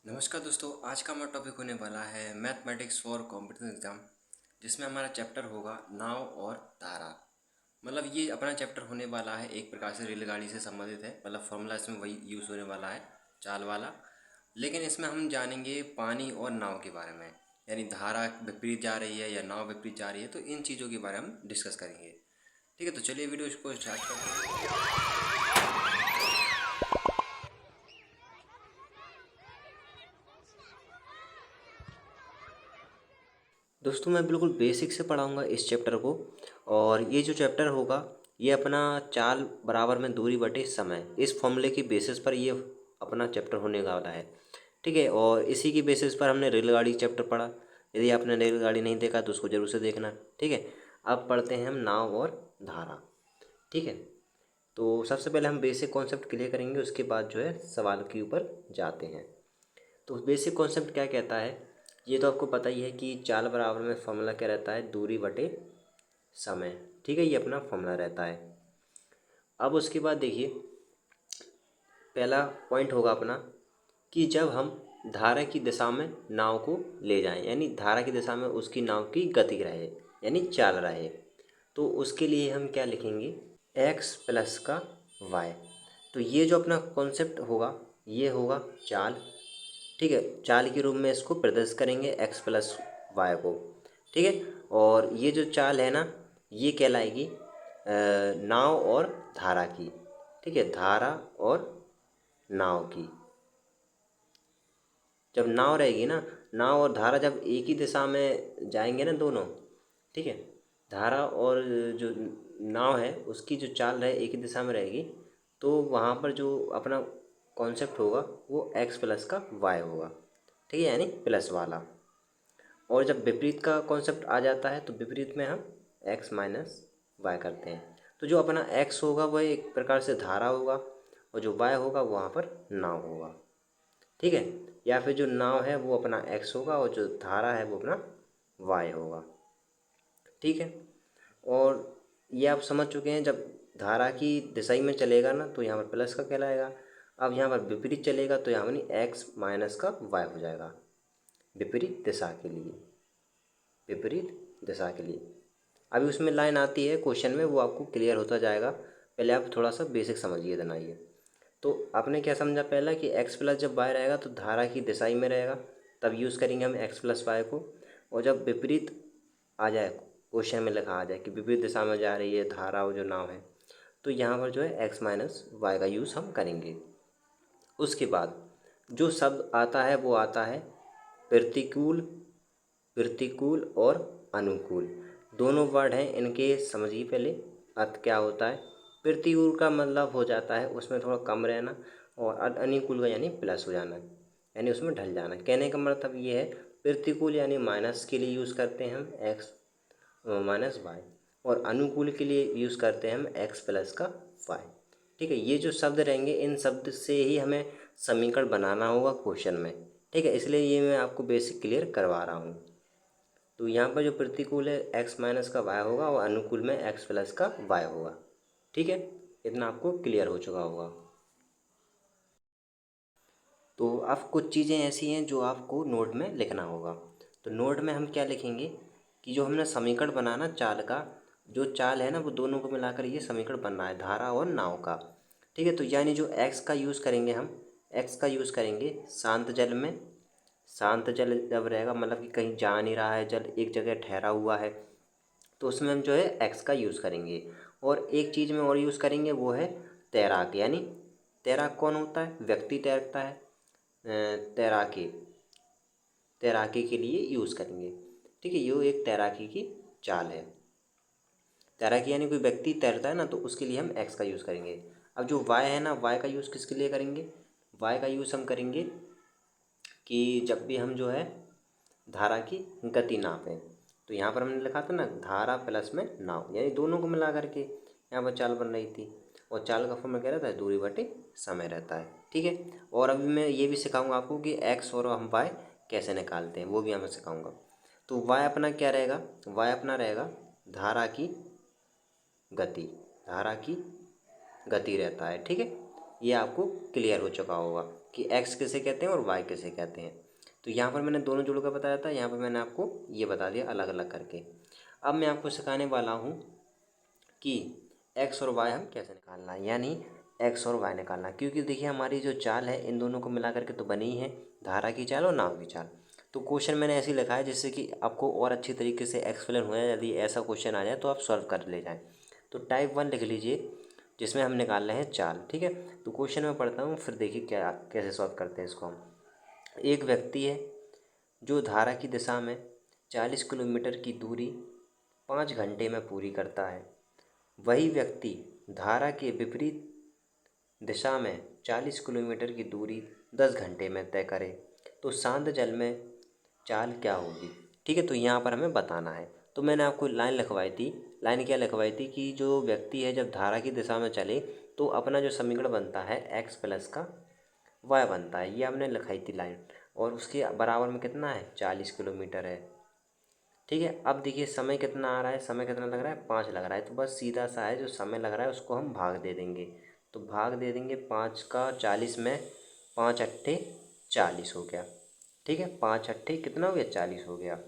नमस्कार दोस्तों, आज का हमारा टॉपिक होने वाला है मैथमेटिक्स फॉर कॉम्पिटिटिव एग्जाम, जिसमें हमारा चैप्टर होगा नाव और धारा। मतलब ये अपना चैप्टर होने वाला है, एक प्रकार से रेलगाड़ी से संबंधित है। मतलब फॉर्मूला इसमें वही यूज़ होने वाला है, चाल वाला। लेकिन इसमें हम जानेंगे पानी और नाव के बारे में, यानी धारा विपरीत जा रही है या नाव विपरीत जा रही है, तो इन चीज़ों के बारे में हम डिस्कस करेंगे। ठीक है, तो चलिए वीडियो को स्टार्ट करते हैं। दोस्तों, मैं बिल्कुल बेसिक से पढ़ाऊँगा इस चैप्टर को। और ये जो चैप्टर होगा, ये अपना चाल बराबर में दूरी बटे समय, इस फॉर्मूले की बेसिस पर ये अपना चैप्टर होने वाला है। ठीक है, और इसी की बेसिस पर हमने रेलगाड़ी चैप्टर पढ़ा। यदि आपने रेलगाड़ी नहीं देखा तो उसको ज़रूर से देखना। ठीक है, अब पढ़ते हैं हम नाव और धारा। ठीक है, तो सबसे पहले हम बेसिक कॉन्सेप्ट क्लियर करेंगे, उसके बाद जो है सवाल के ऊपर जाते हैं। तो बेसिक कॉन्सेप्ट क्या कहता है, ये तो आपको पता ही है कि चाल बराबर में फॉर्मूला क्या रहता है, दूरी बटे समय। ठीक है, ये अपना फॉर्मूला रहता है। अब उसके बाद देखिए, पहला पॉइंट होगा अपना कि जब हम धारा की दिशा में नाव को ले जाएं, यानी धारा की दिशा में उसकी नाव की गति रहे, यानी चाल रहे, तो उसके लिए हम क्या लिखेंगे, एक्स प्लस का वाई। तो ये जो अपना कॉन्सेप्ट होगा, ये होगा चाल। ठीक है, चाल के रूप में इसको प्रदर्शित करेंगे एक्स प्लस वाई को। ठीक है, और ये जो चाल है ना, ये कहलाएगी नाव और धारा की। ठीक है, धारा और नाव की। जब नाव रहेगी ना, नाव और धारा जब एक ही दिशा में जाएंगे ना दोनों, ठीक है, धारा और जो नाव है उसकी जो चाल रहे एक ही दिशा में रहेगी, तो वहाँ पर जो अपना कॉन्सेप्ट होगा वो एक्स प्लस का वाई होगा। ठीक है, यानी प्लस वाला। और जब विपरीत का कॉन्सेप्ट आ जाता है तो विपरीत में हम एक्स माइनस वाई करते हैं। तो जो अपना एक्स होगा वह एक प्रकार से धारा होगा, और जो वाई होगा वो वहाँ पर नाव होगा। ठीक है, या फिर जो नाव है वो अपना एक्स होगा और जो धारा है वो अपना वाई होगा। ठीक है, और ये आप समझ चुके हैं, जब धारा की दिशा में चलेगा ना तो यहाँ पर प्लस का कहलाएगा। अब यहाँ पर विपरीत चलेगा तो यहाँ पर एक्स माइनस का वाई हो जाएगा, विपरीत दिशा के लिए, विपरीत दिशा के लिए। अभी उसमें लाइन आती है क्वेश्चन में, वो आपको क्लियर होता जाएगा। पहले आप थोड़ा सा बेसिक समझिए, देना ये। तो आपने क्या समझा पहला कि एक्स प्लस जब वाई रहेगा तो धारा की दिशा ही में रहेगा, तब यूज़ करेंगे हम एक्स प्लस वाई को। और जब विपरीत आ जाए, क्वेश्चन में लिखा आ जाए कि विपरीत दिशा में जा रही है धारा, वो जो नाव है, तो यहाँ पर जो है एक्स माइनस वाई का यूज़ हम करेंगे। उसके बाद जो शब्द आता है वो आता है प्रतिकूल, प्रतिकूल और अनुकूल। दोनों वर्ड हैं, इनके समझिए पहले अर्थ क्या होता है। प्रतिकूल का मतलब हो जाता है उसमें थोड़ा कम रहना, और अनुकूल का यानी प्लस हो जाना, यानी उसमें ढल जाना। कहने का मतलब ये है, प्रतिकूल यानी माइनस के लिए यूज़ करते हैं हम एक्स माइनस वाई, और अनुकूल के लिए यूज़ करते हैं हम एक्स प्लस का वाई। ठीक है, ये जो शब्द रहेंगे इन शब्द से ही हमें समीकरण बनाना होगा क्वेश्चन में। ठीक है, इसलिए ये मैं आपको बेसिक क्लियर करवा रहा हूँ। तो यहाँ पर जो प्रतिकूल है एक्स माइनस का वाई होगा, और अनुकूल में एक्स प्लस का वाई होगा। ठीक है, इतना आपको क्लियर हो चुका होगा। तो अब कुछ चीज़ें ऐसी हैं जो आपको नोट में लिखना होगा। तो नोट में हम क्या लिखेंगे कि जो हमने समीकरण बनाना चाल का, जो चाल है ना वो दोनों को मिलाकर ये समीकरण बन रहा है, धारा और नाव का। ठीक है, तो यानी जो एक्स का यूज़ करेंगे हम, एक्स का यूज़ करेंगे शांत जल में। शांत जल जब रहेगा मतलब कि कहीं जा नहीं रहा है जल, एक जगह ठहरा हुआ है, तो उसमें हम जो है एक्स का यूज़ करेंगे। और एक चीज़ में और यूज़ करेंगे, वो है तैराक। यानी तैराक कौन होता है, व्यक्ति तैरता है, तैराकी, तैराकी के लिए यूज़ करेंगे। ठीक है, ये एक तैराकी की चाल है। तैराकी यानी कोई व्यक्ति तैरता है ना, तो उसके लिए हम एक्स का यूज़ करेंगे। अब जो वाई है ना, वाई का यूज़ किसके लिए करेंगे, वाई का यूज़ हम करेंगे कि जब भी हम जो है धारा की गति नापें। तो यहाँ पर हमने लिखा था ना धारा प्लस में नाव, यानी दोनों को मिला करके यहाँ पर चाल बन रही थी। और चाल का फॉर्मूला क्या रहता है, दूरी बटे समय रहता है। ठीक है, और अभी मैं ये भी सिखाऊंगा आपको कि एक्स और हम वाई कैसे निकालते हैं, वो भी हमें सिखाऊंगा। तो वाई अपना क्या रहेगा, वाई अपना रहेगा धारा की गति, धारा की गति रहता है। ठीक है, ये आपको क्लियर हो चुका होगा। कि एक्स किसे कहते हैं और वाई किसे कहते हैं। तो यहाँ पर मैंने दोनों जोड़ कर बताया था, यहाँ पर मैंने आपको ये बता दिया अलग अलग करके। अब मैं आपको सिखाने वाला हूँ कि एक्स और वाई हम कैसे निकालना है, यानी एक्स और वाई निकालना। क्योंकि देखिए हमारी जो चाल है इन दोनों को मिला करके तो बनी ही है, धारा की चाल और नाव की चाल। तो क्वेश्चन मैंने ऐसे ही लिखा है जिससे कि आपको और अच्छी तरीके से एक्सप्लेन हो जाए, यदि ऐसा क्वेश्चन आ जाए तो आप सॉल्व कर ले जाएँ। तो टाइप 1 लिख लीजिए जिसमें हम निकाल रहे हैं चाल, ठीक है। तो क्वेश्चन में पढ़ता हूँ, फिर देखिए क्या कैसे सॉल्व करते हैं इसको हम। एक व्यक्ति है जो धारा की दिशा में 40 किलोमीटर की दूरी 5 घंटे में पूरी करता है। वही व्यक्ति धारा के विपरीत दिशा में 40 किलोमीटर की दूरी 10 घंटे में तय करे तो शांत जल में चाल क्या होगी। ठीक है, तो यहाँ पर हमें बताना है। तो मैंने आपको लाइन लिखवाई थी, लाइन क्या लिखवाई थी कि जो व्यक्ति है जब धारा की दिशा में चले तो अपना जो समीकरण बनता है एक्स प्लस का वाई बनता है, ये हमने लिखाई थी लाइन। और उसके बराबर में कितना है, 40 किलोमीटर है। ठीक है, अब देखिए समय कितना आ रहा है, समय कितना लग रहा है, 5 लग रहा है। तो बस सीधा सा है, जो समय लग रहा है उसको हम भाग दे देंगे। तो भाग दे देंगे 5 का 40 में, 5 अट्ठे 40 हो गया। ठीक है, 5 अट्ठे कितना हो गया, 40 हो गया।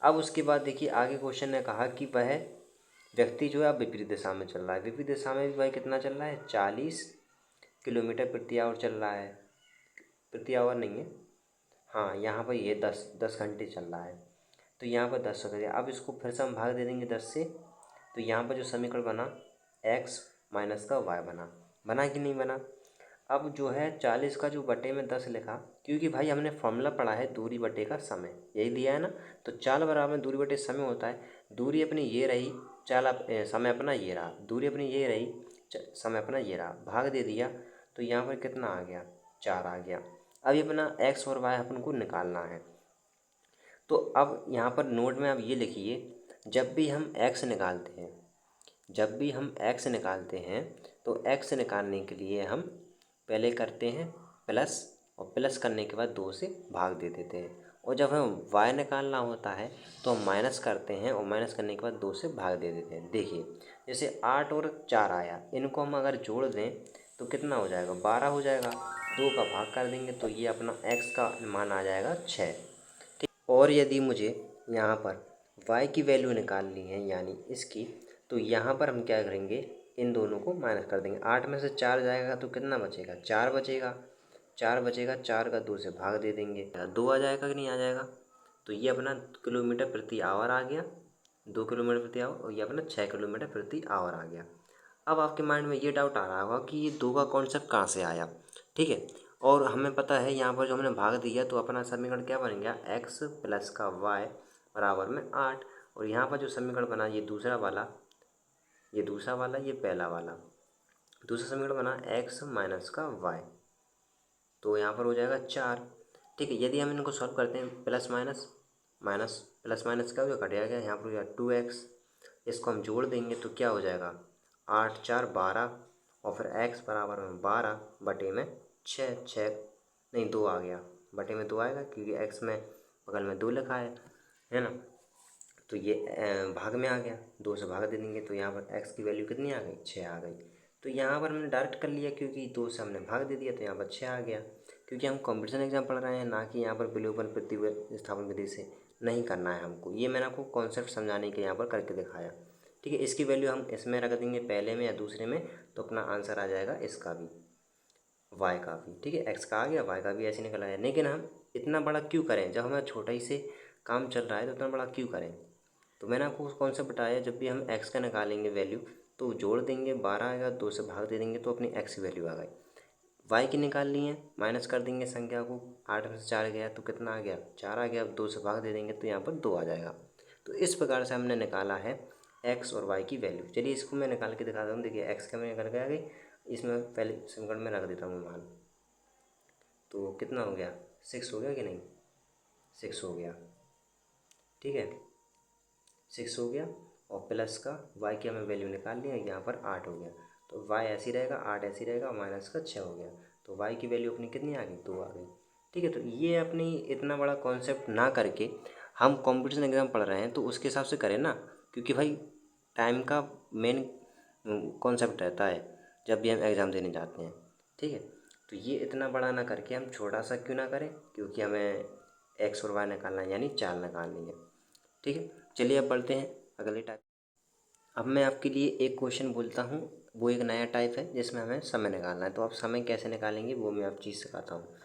अब उसके बाद देखिए आगे क्वेश्चन ने कहा कि वह व्यक्ति जो है अब विपरीत दिशा में चल रहा है। विपरीत दिशा में भी वह कितना चल रहा है, 40 किलोमीटर प्रति आवर चल रहा है। प्रति आवर नहीं है, हाँ यहाँ पर ये 10 घंटे चल रहा है। तो यहाँ पर 10 हो गया। अब इसको फिर से हम भाग दे देंगे 10 से। तो यहाँ पर जो समीकरण बना एक्स माइनस का वाई बना कि नहीं बना। अब जो है 40 का जो बटे में 10 लिखा, क्योंकि भाई हमने फॉर्मूला पढ़ा है दूरी बटे का समय, यही दिया है ना। तो चाल बराबर में दूरी बटे समय होता है। दूरी अपनी ये रही, समय अपना ये रहा, दूरी अपनी ये रही, समय अपना ये रहा, भाग दे दिया। तो यहाँ पर कितना आ गया, 4 आ गया। अब ये अपना एक्स और वाई अपन को निकालना है। तो अब यहाँ पर नोट में आप ये लिखिए, जब भी हम एक्स निकालते हैं, जब भी हम एक्स निकालते हैं तो एक्स निकालने के लिए हम पहले करते हैं प्लस, और प्लस करने के बाद 2 से भाग दे देते हैं। और जब हमें वाई निकालना होता है तो हम माइनस करते हैं, और माइनस करने के बाद 2 से भाग दे देते हैं। देखिए जैसे 8 और 4 आया, इनको हम अगर जोड़ दें तो कितना हो जाएगा, 12 हो जाएगा। 2 का भाग कर देंगे तो ये अपना एक्स का मान आ जाएगा 6। और यदि मुझे यहाँ पर y की वैल्यू निकालनी है यानी इसकी, तो यहाँ पर हम क्या करेंगे, इन दोनों को माइनस कर देंगे। 8 में से 4 जाएगा तो कितना बचेगा, 4 बचेगा। 4 बचेगा, 4 का 2 से भाग दे देंगे, 2 आ जाएगा कि नहीं आ जाएगा। तो ये अपना किलोमीटर प्रति आवर आ गया, 2 किलोमीटर प्रति आवर, और ये अपना 6 किलोमीटर प्रति आवर आ गया। अब आपके माइंड में ये डाउट आ रहा होगा कि ये 2 का कॉन्सेप्ट कहाँ से आया। ठीक है, और हमें पता है यहाँ पर जो हमने भाग दिया तो अपना समीकरण क्या बन गया, एक्स प्लस का वाई बराबर में 8। और यहाँ पर जो समीकरण बना ये दूसरा वाला, ये दूसरा वाला, ये पहला वाला, दूसरा समीकरण बना एक्स माइनस का वाई, तो यहाँ पर हो जाएगा 4। ठीक है, यदि हम इनको सॉल्व करते हैं plus minus, minus plus minus क्या हो गया, कट गया, यहाँ पर हो गया 2x। इसको हम जोड़ देंगे तो क्या हो जाएगा, 8 4 12, और फिर x बराबर में 12 बटे में 6 नहीं 2 आ गया, बटे में 2 आएगा क्योंकि x में बगल में 2 लिखा है ना। तो ये भाग में आ गया, 2 से भाग दे देंगे तो यहाँ पर x की वैल्यू कितनी आ गई, 6 आ गई। तो यहाँ पर हमने डायरेक्ट कर लिया क्योंकि 2 से हमने भाग दे दिया तो यहाँ पर 6 आ गया। क्योंकि हम कंपटीशन एग्जाम पढ़ रहे हैं, ना कि यहाँ पर विलोपन प्रतिस्थापन विधि से नहीं करना है हमको। ये मैंने आपको कॉन्सेप्ट समझाने के यहाँ पर करके दिखाया। ठीक है, इसकी वैल्यू हम इसमें रख देंगे पहले में या दूसरे में, तो अपना आंसर आ जाएगा इसका भी, वाई का भी। ठीक है, एक्स का आ गया, वाई का भी ऐसे निकल आया। लेकिन हम इतना बड़ा क्यों करें, जब हमारा छोटा ही से काम चल रहा है तो इतना बड़ा क्यों करें। तो मैंने आपको कॉन्सेप्ट बताया, जब भी हम एक्स का निकालेंगे वैल्यू तो जोड़ देंगे, 12 आएगा, 2 से भाग दे देंगे तो अपनी एक्स की वैल्यू आ गई। वाई की निकालनी है, माइनस कर देंगे संख्या को, 8 में से 4 गया तो कितना आ गया, 4 आ गया। अब 2 से भाग दे देंगे तो यहाँ पर 2 आ जाएगा। तो इस प्रकार से हमने निकाला है एक्स और वाई की वैल्यू। चलिए इसको मैं निकाल के दिखाता हूँ। देखिए एक्स का मैं निकल के आ गई, इसमें पहले समीकरण में रख देता हूँ मान। तो कितना हो गया, 6 हो गया कि नहीं, 6 हो गया। ठीक है, 6 हो गया, और प्लस का वाई की हमें वैल्यू निकाल लिया, यहाँ पर 8 हो गया। तो वाई ऐसी रहेगा, 8 ऐसी रहेगा, और माइनस का 6 हो गया। तो वाई की वैल्यू अपनी कितनी आ गई, 2 आ गई। ठीक है, तो ये अपनी इतना बड़ा कॉन्सेप्ट ना करके, हम कंपटीशन एग्ज़ाम पढ़ रहे हैं तो उसके हिसाब से करें ना, क्योंकि भाई टाइम का मेन कॉन्सेप्ट रहता है जब भी हम एग्ज़ाम देने जाते हैं। ठीक है, तो ये इतना बड़ा ना करके हम छोटा सा क्यों ना करें, क्योंकि हमें एक्स और वाई निकालना है, यानी चाल निकालनी है। ठीक है, चलिए अब बढ़ते हैं अगले टाइप। अब मैं आपके लिए एक क्वेश्चन बोलता हूँ, वो एक नया टाइप है जिसमें हमें समय निकालना है। तो आप समय कैसे निकालेंगे वो मैं आप चीज़ सिखाता हूँ।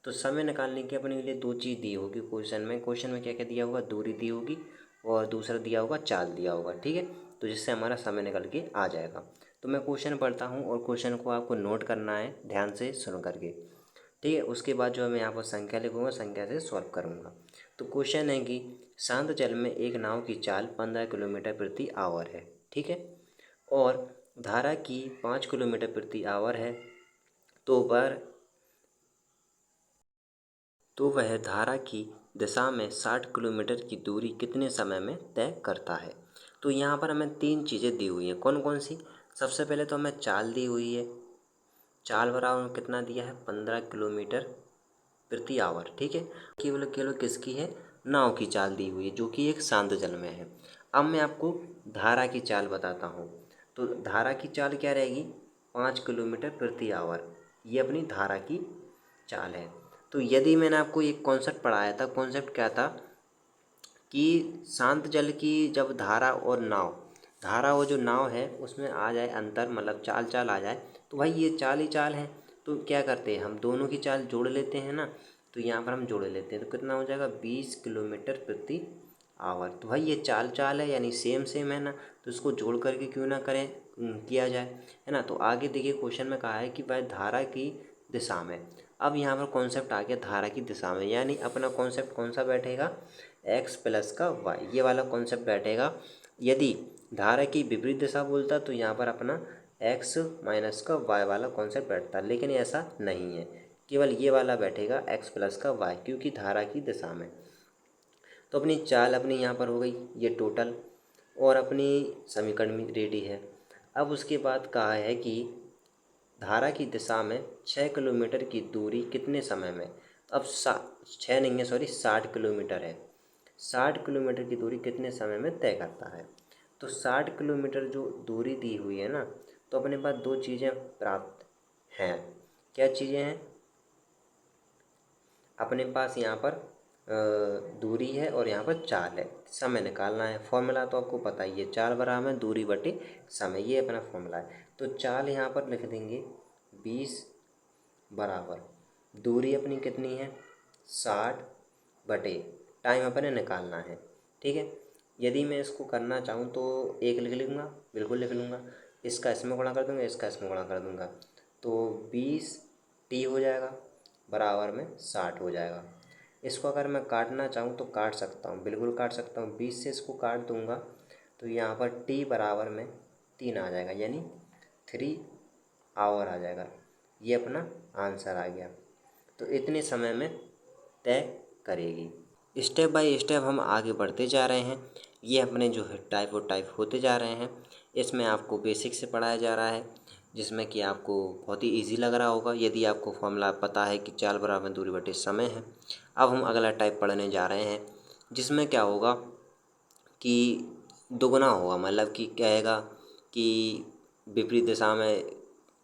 तो समय निकालने की अपने लिए दो चीज़ दी होगी क्वेश्चन में क्या क्या दिया होगा, दूरी दी होगी और दूसरा दिया होगा चाल दिया होगा। ठीक है, तो जिससे हमारा समय निकल के आ जाएगा। तो मैं क्वेश्चन पढ़ता हूँ और क्वेश्चन को आपको नोट करना है ध्यान से सुन करके। ठीक है, उसके बाद जो है मैं यहाँ पर संख्या लिखूँगा, संख्या से सॉल्व करूँगा। तो क्वेश्चन है कि शांत जल में एक नाव की चाल 15 किलोमीटर प्रति आवर है। ठीक है, और धारा की 5 किलोमीटर प्रति आवर है। तो वह धारा की दिशा में 60 किलोमीटर की दूरी कितने समय में तय करता है। तो यहाँ पर हमें तीन चीज़ें दी हुई हैं। कौन कौन सी? सबसे पहले तो हमें चाल दी हुई है। चाल बराबर कितना दिया है? 15 किलोमीटर प्रति आवर। ठीक है, केवल केवल किसकी है? नाव की चाल दी हुई है, जो कि एक शांत जल में है। अब मैं आपको धारा की चाल बताता हूँ। तो धारा की चाल क्या रहेगी? 5 किलोमीटर प्रति आवर। ये अपनी धारा की चाल है। तो यदि मैंने आपको एक कॉन्सेप्ट पढ़ाया था, कॉन्सेप्ट क्या था कि शांत जल की जब धारा वो जो नाव है उसमें आ जाए अंतर, मतलब चाल चाल आ जाए, तो भाई ये चाल ही चाल है। तो क्या करते हैं हम, दोनों की चाल जोड़ लेते हैं ना। तो यहाँ पर हम जोड़ लेते हैं तो कितना हो जाएगा? 20 किलोमीटर प्रति आवर। तो भाई ये चाल चाल है, यानी सेम सेम है ना, तो इसको जोड़ करके क्यों ना करें, किया जाए, है ना। तो आगे देखिए क्वेश्चन में कहा है कि भाई धारा की दिशा में। अब यहाँ पर कॉन्सेप्ट आ गया धारा की दिशा में, यानी अपना कॉन्सेप्ट कौन सा बैठेगा? एक्स प्लस का वाई, ये वाला कॉन्सेप्ट बैठेगा। यदि धारा की विपरीत दिशा बोलता तो यहाँ पर अपना एक्स माइनस का वाई वाला कॉन्सेप्ट बैठता, लेकिन ऐसा नहीं है, केवल ये वाला बैठेगा एक्स प्लस का वाई, क्योंकि धारा की दिशा में। तो अपनी चाल अपनी यहाँ पर हो गई ये टोटल, और अपनी समीकरण भी रेडी है। अब उसके बाद कहा है कि धारा की दिशा में 6 किलोमीटर की दूरी कितने समय में। अब 6 नहीं है, सॉरी 60 किलोमीटर है। 60 किलोमीटर की दूरी कितने समय में तय करता है। तो 60 किलोमीटर जो दूरी दी हुई है ना, तो अपने पास दो चीज़ें प्राप्त हैं। क्या चीज़ें हैं? अपने पास यहाँ पर दूरी है और यहाँ पर चाल है। समय निकालना है। फॉर्मूला तो आपको पता ही है, चाल बराबर है दूरी बटे समय, ये अपना फॉर्मूला है। तो चाल यहाँ पर लिख देंगे 20 बराबर दूरी अपनी कितनी है? 60 बटे टाइम अपने निकालना है। ठीक है, यदि मैं इसको करना चाहूँ तो एक लिख लूँगा, बिल्कुल लिख लूँगा। इसका इसमें गुणा कर दूँगा, इसका इसमें गुणा कर दूँगा, तो 20 टी हो जाएगा, बराबर में 60 हो जाएगा। इसको अगर मैं काटना चाहूँ तो काट सकता हूँ, बिल्कुल काट सकता हूँ। 20 से इसको काट दूँगा तो यहाँ पर टी बराबर में 3 आ जाएगा, यानी 3 आवर आ जाएगा। ये अपना आंसर आ गया। तो इतने समय में तय करेगी। स्टेप बाय स्टेप हम आगे बढ़ते जा रहे हैं। ये अपने जो है टाइप और टाइप होते जा रहे हैं। इसमें आपको बेसिक से पढ़ाया जा रहा है, जिसमें कि आपको बहुत ही इजी लग रहा होगा यदि आपको फॉर्मूला पता है कि चाल बराबर दूरी बटे समय है। अब हम अगला टाइप पढ़ने जा रहे हैं, जिसमें क्या होगा कि दुगना होगा, मतलब कि कहेगा कि विपरीत दिशा में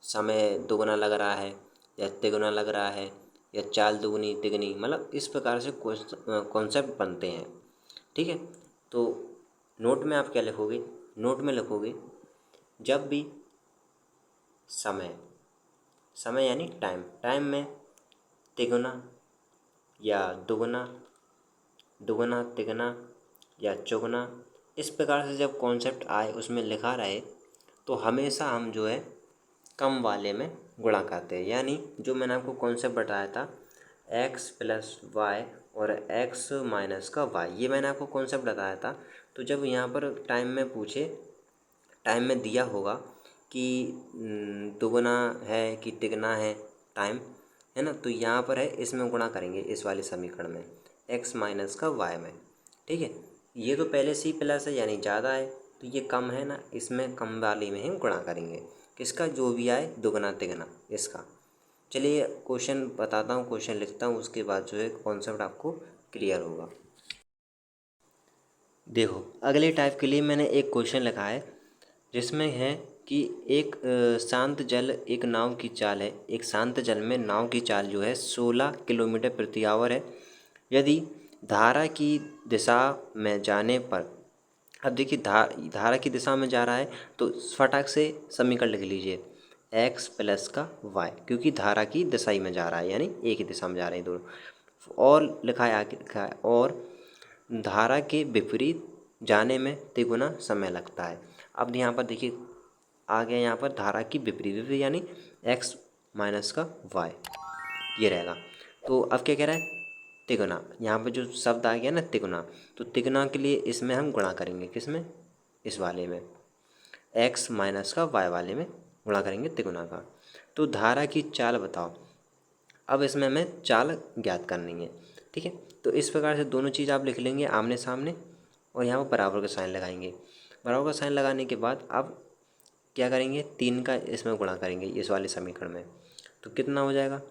समय दुगना लग रहा है या तिगुना लग रहा है या चाल दुगनी तिगनी, मतलब इस प्रकार से कॉन्सेप्ट बनते हैं। ठीक है, तो नोट में आप क्या लिखोगे? नोट में लिखोगे जब भी समय समय यानी टाइम में तिगुना या दुगना, दुगना तिगना या चौगुना, इस प्रकार से जब कॉन्सेप्ट आए उसमें लिखा रहे, तो हमेशा हम जो है कम वाले में गुणा करते हैं। यानी जो मैंने आपको कॉन्सेप्ट बताया था एक्स प्लस वाई और एक्स माइनस का वाई, ये मैंने आपको कॉन्सेप्ट बताया था। तो जब यहाँ पर टाइम में पूछे, टाइम में दिया होगा कि दुगना है कि तिगना है टाइम, है ना, तो यहाँ पर है इसमें गुणा करेंगे इस वाले समीकरण में एक्स माइनस का वाई में। ठीक है, ये तो पहले से ही प्लस है यानी ज़्यादा है, तो ये कम है ना, इसमें कम वाले में ही गुणा करेंगे। किसका? जो भी आए दुगना तिगना इसका। चलिए क्वेश्चन बताता हूँ, क्वेश्चन लिखता हूँ, उसके बाद जो है कॉन्सेप्ट आपको क्लियर होगा। देखो अगले टाइप के लिए मैंने एक क्वेश्चन लिखा है, जिसमें है कि एक शांत जल एक नाव की चाल है, एक शांत जल में नाव की चाल जो है 16 किलोमीटर प्रति आवर है। यदि धारा की दिशा में जाने पर, अब देखिए धारा की दिशा में जा रहा है तो फटाक से समीकरण लिख लीजिए x प्लस का y, क्योंकि धारा की दिशा ही में जा रहा है, यानी एक ही दिशा में जा रहे हैं दोनों। और लिखा है आगे, लिखा है और धारा के विपरीत जाने में तिगुना समय लगता है। अब यहाँ पर देखिए आ गया यहाँ पर धारा की विपरीत, यानी x माइनस का y ये रहेगा। तो अब क्या कह रहा है, तिगुना। यहाँ पर जो शब्द आ गया ना तिगुना, तो तिगुना के लिए इसमें हम गुणा करेंगे, किसमें, इस वाले में, x माइनस का y वाले में गुणा करेंगे तिगुना का। तो धारा की चाल बताओ। अब इसमें हमें चाल ज्ञात करनी है, ठीक है। तो इस प्रकार से दोनों चीज़ आप लिख लेंगे आमने सामने, और यहाँ पर बराबर का साइन लगाएंगे। बराबर का साइन लगाने के बाद अब क्या करेंगे, 3 का इसमें गुणा करेंगे इस वाले समीकरण में। तो कितना हो जाएगा,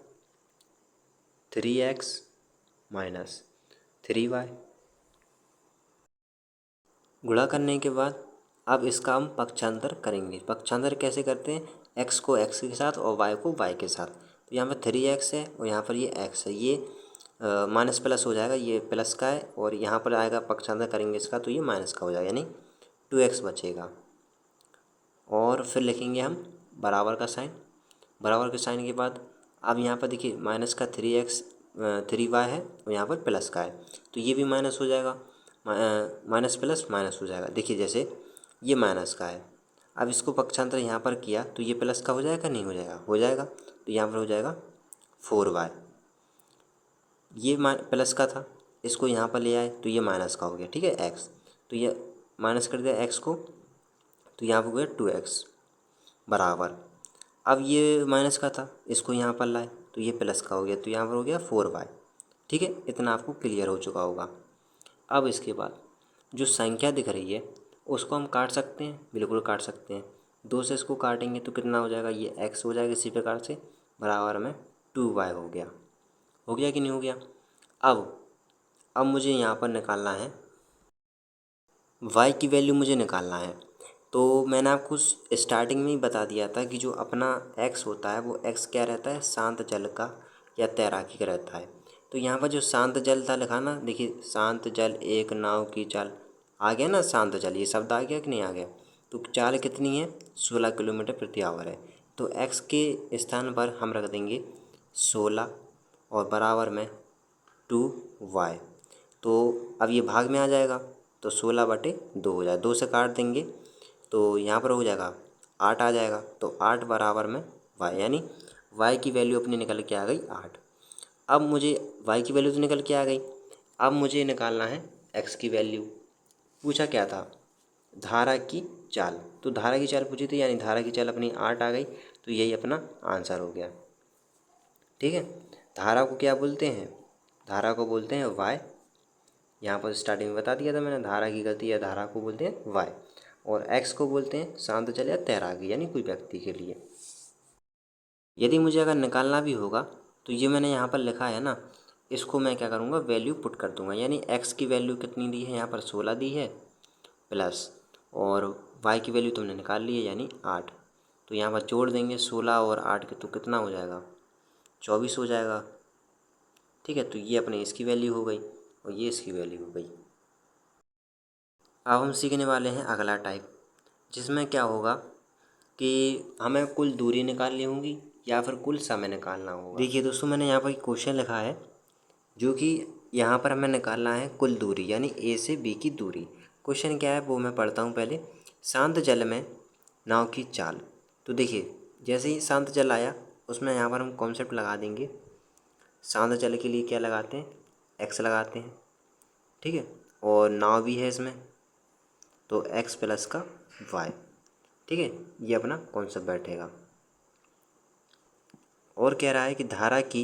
3x माइनस 3y। गुणा करने के बाद अब इसका हम पक्षांतर करेंगे। पक्षांतर कैसे करते हैं, x को x के साथ और y को y के साथ। तो यहाँ पर 3x है और यहाँ पर ये x है, ये माइनस प्लस हो जाएगा, ये प्लस का है, और यहाँ पर आएगा पक्षांतर करेंगे इसका तो ये माइनस का हो जाएगा, यानी 2x बचेगा। और फिर लिखेंगे हम बराबर का साइन। बराबर के साइन के बाद अब यहाँ पर देखिए माइनस का 3x 3y है और यहाँ पर प्लस का है, तो ये भी माइनस हो जाएगा, माइनस प्लस माइनस हो जाएगा। देखिए जैसे ये माइनस का है, अब इसको पक्षांतर यहाँ पर किया तो ये प्लस का हो जाएगा, नहीं हो जाएगा, हो जाएगा। तो यहाँ पर हो जाएगा 4y, ये प्लस का था, इसको यहाँ पर ले आए तो ये माइनस का हो गया, ठीक है, x। तो ये माइनस कर दिया x को, तो यहाँ पर हो गया 2x बराबर। अब ये माइनस का था, इसको यहाँ पर लाए तो ये प्लस का हो गया, तो यहाँ पर हो गया 4y, ठीक है। इतना आपको क्लियर हो चुका होगा। अब इसके बाद जो संख्या दिख रही है उसको हम काट सकते हैं, बिल्कुल काट सकते हैं। 2 से इसको काटेंगे तो कितना हो जाएगा, ये x हो जाएगा इसी प्रकार से, बराबर में 2y हो गया। हो गया कि नहीं हो गया। अब मुझे यहाँ पर निकालना है y की वैल्यू, मुझे निकालना है। तो मैंने आपको स्टार्टिंग में ही बता दिया था कि जो अपना x होता है वो x क्या रहता है, शांत जल का या तैराकी का रहता है। तो यहाँ पर जो शांत जल था लिखा ना, देखिए शांत जल एक नाव की चाल, आ गया ना शांत जल, ये शब्द आ गया कि नहीं आ गया। तो चाल कितनी है, 16 किलोमीटर प्रति आवर है। तो x के स्थान पर हम रख देंगे 16 और बराबर में 2y। तो अब ये भाग में आ जाएगा तो 16/2 हो जाएगा, 2 से काट देंगे तो यहाँ पर हो जाएगा 8 आ जाएगा। तो 8 बराबर में y, यानी y की वैल्यू अपनी निकल के आ गई 8। अब मुझे y की वैल्यू तो निकल के आ गई, अब मुझे निकालना है x की वैल्यू। पूछा क्या था, धारा की चाल, तो धारा की चाल पूछी थी, यानी धारा की चाल अपनी 8 आ गई, तो यही अपना आंसर हो गया, ठीक है। धारा को क्या बोलते हैं, धारा को बोलते हैं y। यहाँ पर स्टार्टिंग में बता दिया था मैंने, धारा की गति या धारा को बोलते हैं y, और x को बोलते हैं शांत जल या तैराकी, यानी कोई व्यक्ति के लिए। यदि मुझे अगर निकालना भी होगा तो ये मैंने यहाँ पर लिखा है ना, इसको मैं क्या करूँगा, वैल्यू पुट कर दूँगा। यानी x की वैल्यू कितनी दी है, यहाँ पर 16 दी है प्लस, और y की वैल्यू तुमने निकाल ली है यानी 8। तो यहाँ पर जोड़ देंगे 16 और 8 के, तो कितना हो जाएगा, 24 हो जाएगा, ठीक है। तो ये अपने इसकी वैल्यू हो गई और ये इसकी वैल्यू हो गई। अब हम सीखने वाले हैं अगला टाइप, जिसमें क्या होगा कि हमें कुल दूरी निकालनी होगी या फिर कुल समय निकालना होगा। देखिए दोस्तों, मैंने यहाँ पर क्वेश्चन लिखा है जो कि यहाँ पर हमें निकालना है कुल दूरी, यानी ए से बी की दूरी। क्वेश्चन क्या है वो मैं पढ़ता हूँ पहले। शांत जल में नाव की चाल। तो देखिए जैसे ही शांत जल आया उसमें यहाँ पर हम कॉन्सेप्ट लगा देंगे। शांत जल के लिए क्या लगाते हैं, एक्स लगाते हैं, ठीक है। और नाव भी है इसमें तो एक्स प्लस का वाई, ठीक है। ये अपना कॉन्सेप्ट बैठेगा। और कह रहा है कि धारा की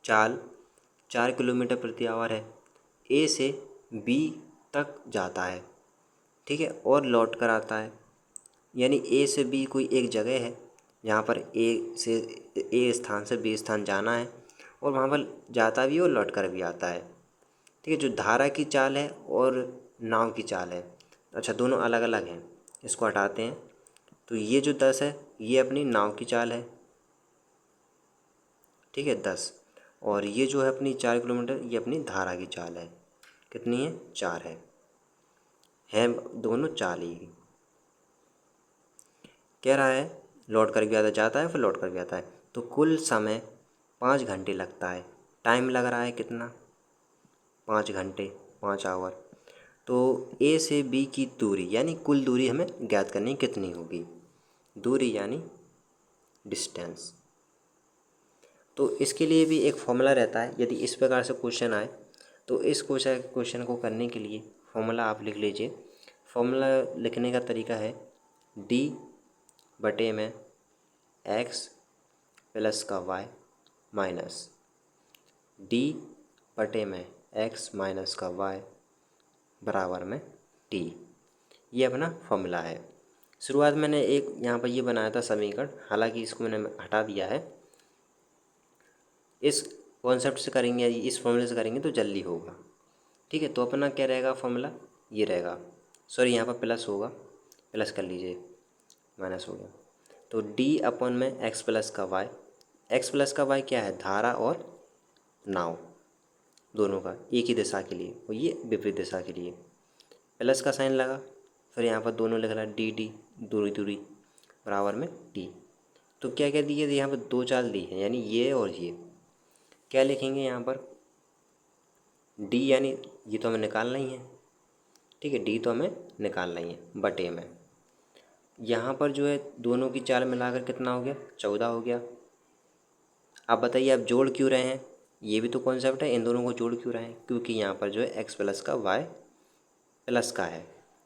चाल 4 किलोमीटर प्रति आवर है, ए से बी तक जाता है, ठीक है, और लौट कर आता है। यानी ए से बी कोई एक जगह है जहाँ पर ए स्थान से बी स्थान जाना है, और वहाँ पर जाता भी है और लौट कर भी आता है, ठीक है। जो धारा की चाल है और नाव की चाल है, अच्छा दोनों अलग अलग हैं, इसको हटाते हैं। तो ये जो 10 है ये अपनी नाव की चाल है, ठीक है 10। और ये जो है अपनी 4 किलोमीटर ये अपनी धारा की चाल है। कितनी है? 4 है दोनों चाल ही। कह रहा है लौट कर भी आता जाता है फिर लौट कर भी आता है, तो कुल समय 5 घंटे लगता है। टाइम लग रहा है कितना? 5 घंटे, 5 आवर। तो ए से बी की दूरी यानी कुल दूरी हमें ज्ञात करनी कितनी होगी? दूरी यानी डिस्टेंस। तो इसके लिए भी एक फॉर्मूला रहता है। यदि इस प्रकार से क्वेश्चन आए तो इस क्वेश्चन को करने के लिए फॉर्मूला आप लिख लीजिए। फॉर्मूला लिखने का तरीका है डी बटे में एक्स प्लस का वाई माइनस डी बटे में एक्स माइनस का वाई बराबर में टी। ये अपना फॉर्मूला है। शुरुआत मैंने एक यहाँ पर ये बनाया था समीकरण, हालांकि इसको मैंने हटा दिया है। इस कॉन्सेप्ट से करेंगे, इस फॉर्मूले से करेंगे तो जल्दी होगा, ठीक है। तो अपना क्या रहेगा फॉर्मूला? ये रहेगा, सॉरी यहाँ पर प्लस होगा, प्लस कर लीजिए, माइनस हो गया। तो डी अपन में एक्स प्लस का वाई, एक्स प्लस का वाई क्या है? धारा और नाव दोनों का, एक ही दिशा के लिए और ये विपरीत दिशा के लिए। प्लस का साइन लगा, फिर यहाँ पर दोनों लिख रहा है डी डी दूरी दूरी बराबर में टी। तो क्या क्या दिए? यहाँ पर 2 चाल दी है, यानी ये और ये। क्या लिखेंगे यहाँ पर? डी यानी ये तो हमें निकालना ही है, ठीक है, डी तो हमें निकालना ही है बटे में। यहाँ पर जो है दोनों की चाल मिलाकर कितना हो गया? 14 हो गया। अब बताइए आप जोड़ क्यों रहे हैं? ये भी तो कॉन्सेप्ट है, इन दोनों को जोड़ क्यों रहे हैं? क्योंकि यहाँ पर जो है एक्स प्लस का वाई प्लस का है,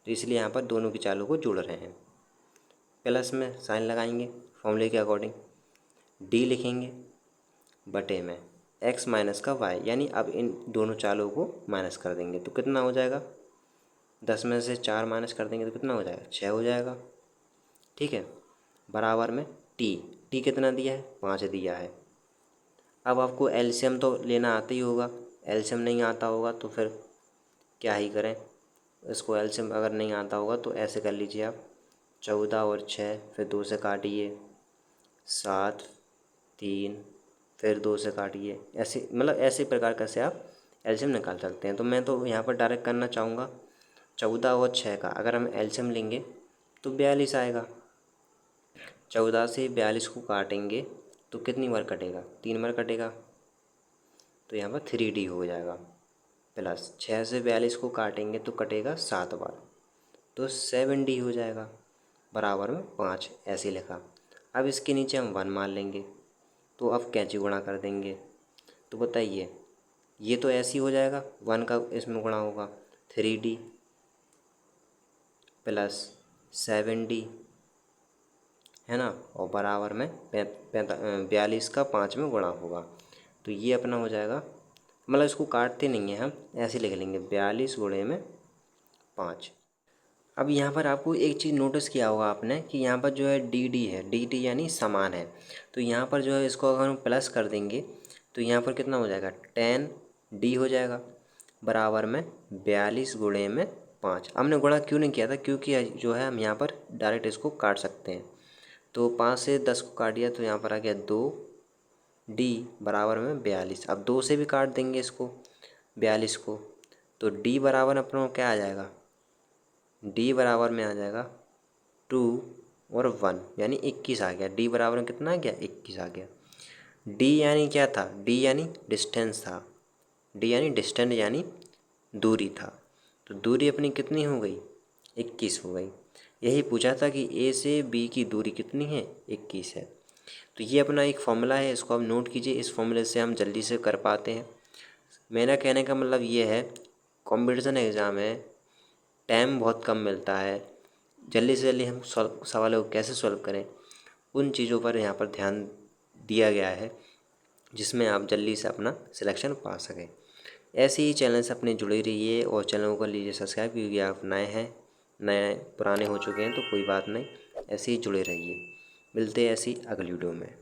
तो इसलिए यहाँ पर दोनों की चालों को जोड़ रहे हैं। प्लस में साइन लगाएंगे फॉर्मूले के अकॉर्डिंग, डी लिखेंगे बटे में एक्स माइनस का वाई, यानी अब इन दोनों चालों को माइनस कर देंगे तो कितना हो जाएगा? 10 में से 4 माइनस कर देंगे तो कितना हो जाएगा? 6 हो जाएगा, ठीक है, बराबर में टी। टी कितना दिया है? 5 दिया है। अब आपको एलसीएम तो लेना आता ही होगा, एलसीएम नहीं आता होगा तो फिर क्या ही करें इसको। एलसीएम अगर नहीं आता होगा तो ऐसे कर लीजिए आप, 14 और 6 फिर 2 से काटिए, 7 3 फिर 2 से काटिए, ऐसे मतलब ऐसे प्रकार का से आप एलसीएम निकाल सकते हैं। तो मैं तो यहाँ पर डायरेक्ट करना चाहूँगा 14 और 6 का अगर हम एलसीएम लेंगे तो 42 आएगा। 14 से 42 को काटेंगे तो कितनी बार कटेगा? 3 बार कटेगा, तो यहाँ पर 3D हो जाएगा। प्लस 6 से 42 को काटेंगे तो कटेगा 7 बार, तो 7D हो जाएगा बराबर में 5, ऐसे लिखा। अब इसके नीचे हम 1 मान लेंगे, तो अब कैंची गुणा कर देंगे। तो बताइए ये तो ऐसे ही हो जाएगा, 1 का इसमें गुणा होगा 3D प्लस 7D है ना, और बराबर में 42 का 5 में गुणा होगा। तो ये अपना हो जाएगा, मतलब इसको काटते नहीं हैं हम, ऐसे लिख लेंगे 42 गुणे में 5। अब यहाँ पर आपको एक चीज़ नोटिस किया होगा आपने कि यहाँ पर जो है डी डी है, डी डी यानी समान है। तो यहाँ पर जो है इसको अगर हम प्लस कर देंगे तो यहाँ पर कितना हो जाएगा? 10D हो जाएगा बराबर में 42 गुणे में 5। हमने गुणा क्यों नहीं किया था? क्योंकि जो है हम यहाँ पर डायरेक्ट इसको काट सकते हैं। तो 5 से 10 को काट दिया तो यहाँ पर आ गया 2D बराबर में 42। अब 2 से भी काट देंगे इसको 42 को, तो D बराबर अपना क्या आ जाएगा? D बराबर में आ जाएगा 2 और 1 यानी 21 आ गया। D बराबर में कितना आ गया? 21 आ गया। D यानी क्या था? D यानी डिस्टेंस था, D यानी डिस्टेंस यानी दूरी था। तो दूरी अपनी कितनी हो गई? 21 हो गई। यही पूछा था कि A से B की दूरी कितनी है? 21 है। तो ये अपना एक फॉर्मूला है, इसको आप नोट कीजिए। इस फॉर्मूले से हम जल्दी से कर पाते हैं। मेरा कहने का मतलब ये है, कॉम्पिटिशन एग्ज़ाम है, टाइम बहुत कम मिलता है, जल्दी से जल्दी हम सवालों को कैसे सॉल्व करें, उन चीज़ों पर यहाँ पर ध्यान दिया गया है जिसमें आप जल्दी से अपना सिलेक्शन पा सकें। ऐसे ही चैनल से अपने जुड़े रहिए और चैनल को लीजिए सब्सक्राइब, क्योंकि आप नए हैं, नए पुराने हो चुके हैं तो कोई बात नहीं, ऐसे ही जुड़े रहिए। मिलते हैं ऐसी अगली वीडियो में।